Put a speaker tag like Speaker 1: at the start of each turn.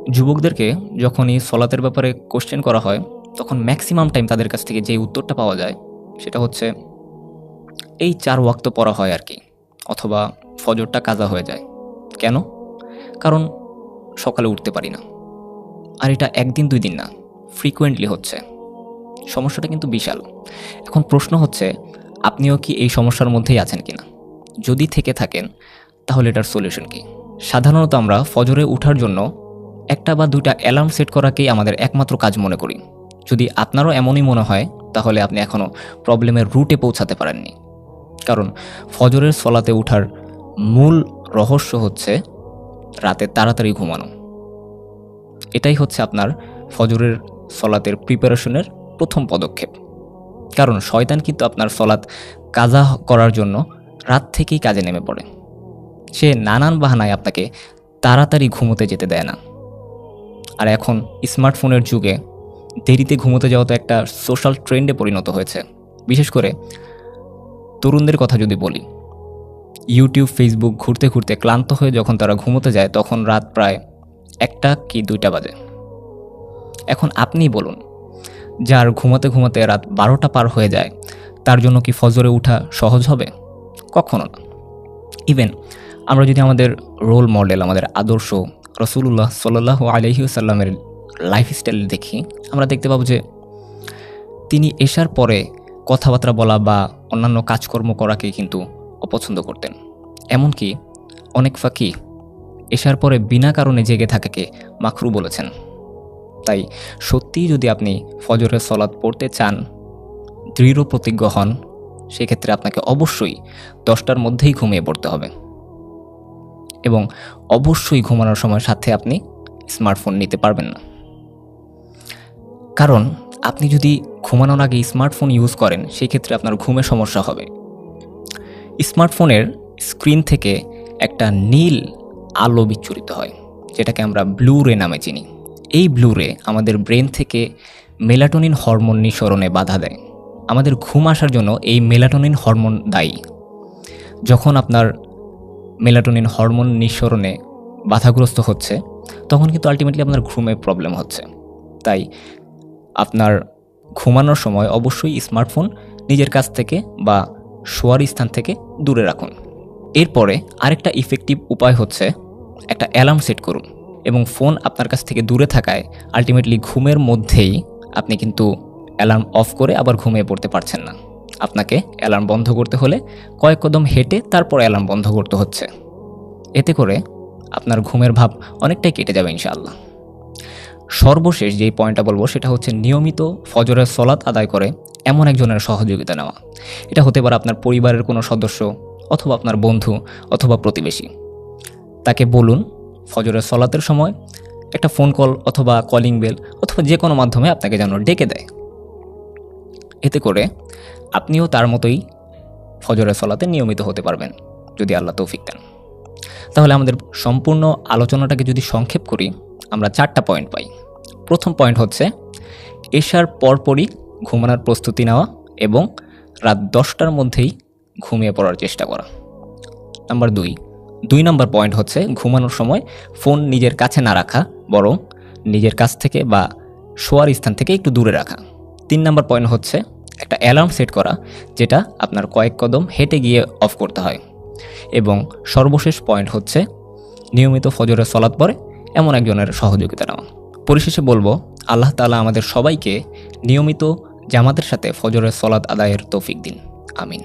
Speaker 1: যুবকদেরকে যখনই সলাতের ব্যাপারে কোশ্চেন করা হয়, তখন ম্যাক্সিমাম টাইম তাদের কাছ থেকে যে উত্তরটা পাওয়া যায় সেটা হচ্ছে এই ৪ ওয়াক্ত পড়া হয় আর কি, অথবা ফজরটা কাজা হয়ে যায়। কেন? কারণ সকালে উঠতে পারি না। আর এটা ১ দিন ২ দিন না, ফ্রিকোয়েন্টলি হচ্ছে। সমস্যাটা কিন্তু বিশাল। এখন প্রশ্ন হচ্ছে, আপনিও কি এই সমস্যার মধ্যেই আছেন কিনা? যদি থেকে থাকেন তাহলে এটার সলিউশন কি? সাধারণত আমরা ফজরে উঠার জন্য ১টা বা ২টা অ্যালার্ম সেট করাকেই আমাদের একমাত্র কাজ মনে করি। যদি আপনারও এমনই মনে হয় তাহলে আপনি এখনও প্রবলেমের রুটে পৌঁছাতে পারেননি। কারণ ফজরের সলাতে উঠার মূল রহস্য হচ্ছে রাতে তাড়াতাড়ি ঘুমানো। এটাই হচ্ছে আপনার ফজরের সলাতের প্রিপারেশনের প্রথম পদক্ষেপ। কারণ শয়তান কিন্তু আপনার সলাত কাজা করার জন্য রাত থেকেই কাজে নেমে পড়ে। সে নানান বাহানায় আপনাকে তাড়াতাড়ি ঘুমোতে যেতে দেয় না। আর এখন স্মার্টফোনের যুগে দেরিতে ঘুমোতে যাওয়া তো একটা সোশ্যাল ট্রেন্ডে পরিণত হয়েছে। বিশেষ করে তরুণদের কথা যদি বলি, ইউটিউব, ফেসবুক ঘুরতে ঘুরতে ক্লান্ত হয়ে যখন তারা ঘুমোতে যায় তখন রাত প্রায় ১টা কি ২টা বাজে। এখন আপনিই বলুন, যার ঘুমাতে ঘুমাতে রাত ১২টা পার হয়ে যায় তার জন্য কি ফজরে উঠা সহজ হবে? কখনো না। ইভেন আমরা যদি আমাদের রোল মডেল, আমাদের আদর্শ রাসূলুল্লাহ সাল্লাল্লাহু আলাইহি ওয়াসাল্লামের লাইফস্টাইল দেখি, আমরা দেখতে পাবো যে তিনি এশার পরে কথাবার্তা বলা বা অন্যান্য কাজকর্ম করাকে কিন্তু অপছন্দ করতেন। এমনকি অনেক ফাকিহ এশার পরে বিনা কারণে জেগে থাকাকে মাকরু বলেছেন। তাই সত্যিই যদি আপনি ফজরের সলাত পড়তে চান, দৃঢ় প্রতিজ্ঞ হন, সেক্ষেত্রে আপনাকে অবশ্যই 10টার মধ্যেই ঘুমিয়ে পড়তে হবে। এবং অবশ্যই ঘুমানোর সময় সাথে আপনি স্মার্টফোন নিতে পারবেন না। কারণ আপনি যদি ঘুমানোর আগে স্মার্টফোন ইউজ করেন সেক্ষেত্রে আপনার ঘুমে সমস্যা হবে। স্মার্টফোনের স্ক্রিন থেকে একটা নীল আলো বিচ্ছুরিত হয়, যেটাকে আমরা ব্লু রে নামে চিনি। এই ব্লু রে আমাদের ব্রেন থেকে মেলাটোনিন হরমোন নিঃসরণে বাধা দেয়। আমাদের ঘুম আসার জন্য এই মেলাটোনিন হরমোন দায়ী। যখন আপনার মেলাটোনিন হরমোন নিঃসরণে বাধাগ্রস্ত হচ্ছে তখন কিন্তু আলটিমেটলি আপনার ঘুমে প্রবলেম হচ্ছে। তাই আপনার ঘুমানোর সময় অবশ্যই স্মার্টফোন নিজের কাছ থেকে বা শোয়ার স্থান থেকে দূরে রাখুন। এরপরে আরেকটা ইফেক্টিভ উপায় হচ্ছে একটা অ্যালার্ম সেট করুন, এবং ফোন আপনার কাছ থেকে দূরে থাকায় আলটিমেটলি ঘুমের মধ্যেই আপনি কিন্তু অ্যালার্ম অফ করে আবার ঘুমিয়ে পড়তে পারছেন না। আপনাকে অ্যালার্ম বন্ধ করতে হলে কয়েক কদম হেঁটে তারপর অ্যালার্ম বন্ধ করতে হচ্ছে। এতে করে আপনার ঘুমের ভাব অনেকটাই কেটে যাবে ইনশাআল্লাহ। সর্বশেষ যেই পয়েন্টটা বলবো সেটা হচ্ছে নিয়মিত ফজরের সলাত আদায় করে এমন একজনের সহযোগিতা নেওয়া। এটা হতে পারে আপনার পরিবারের কোনো সদস্য, অথবা আপনার বন্ধু, অথবা প্রতিবেশী। তাকে বলুন ফজরের সলাতের সময় একটা ফোন কল অথবা কলিং বেল অথবা যে কোনো মাধ্যমে আপনাকে যেন ডেকে দেয়। এতে করে আপনিও তার মতোই ফজরের সলাতে নিয়মিত হতে পারবেন যদি আল্লাহ তৌফিক দেন। তাহলে আমাদের সম্পূর্ণ আলোচনাটাকে যদি সংক্ষেপ করি, আমরা 4টা পয়েন্ট পাই। প্রথম পয়েন্ট হচ্ছে এশার পরপরই ঘুমানোর প্রস্তুতি নেওয়া এবং রাত 10টার মধ্যেই ঘুমিয়ে পড়ার চেষ্টা করা। নাম্বার 2 নম্বর পয়েন্ট হচ্ছে ঘুমানোর সময় ফোন নিজের কাছে না রাখা, বরং নিজের কাছ থেকে বা শোয়ার স্থান থেকে একটু দূরে রাখা। 3 নম্বর পয়েন্ট হচ্ছে একটা অ্যালার্ম সেট করা, যেটা আপনার কয়েক কদম হেঁটে গিয়ে অফ করতে হয়। এবং সর্বশেষ পয়েন্ট হচ্ছে নিয়মিত ফজরের সলাত পড়ে এমন একজনের সহযোগিতা নেওয়া। পরিশেষে বলবো, আল্লাহ তাআলা আমাদের সবাইকে নিয়মিত জামাতের সাথে ফজরের সলাত আদায়ের তৌফিক দিন। আমিন।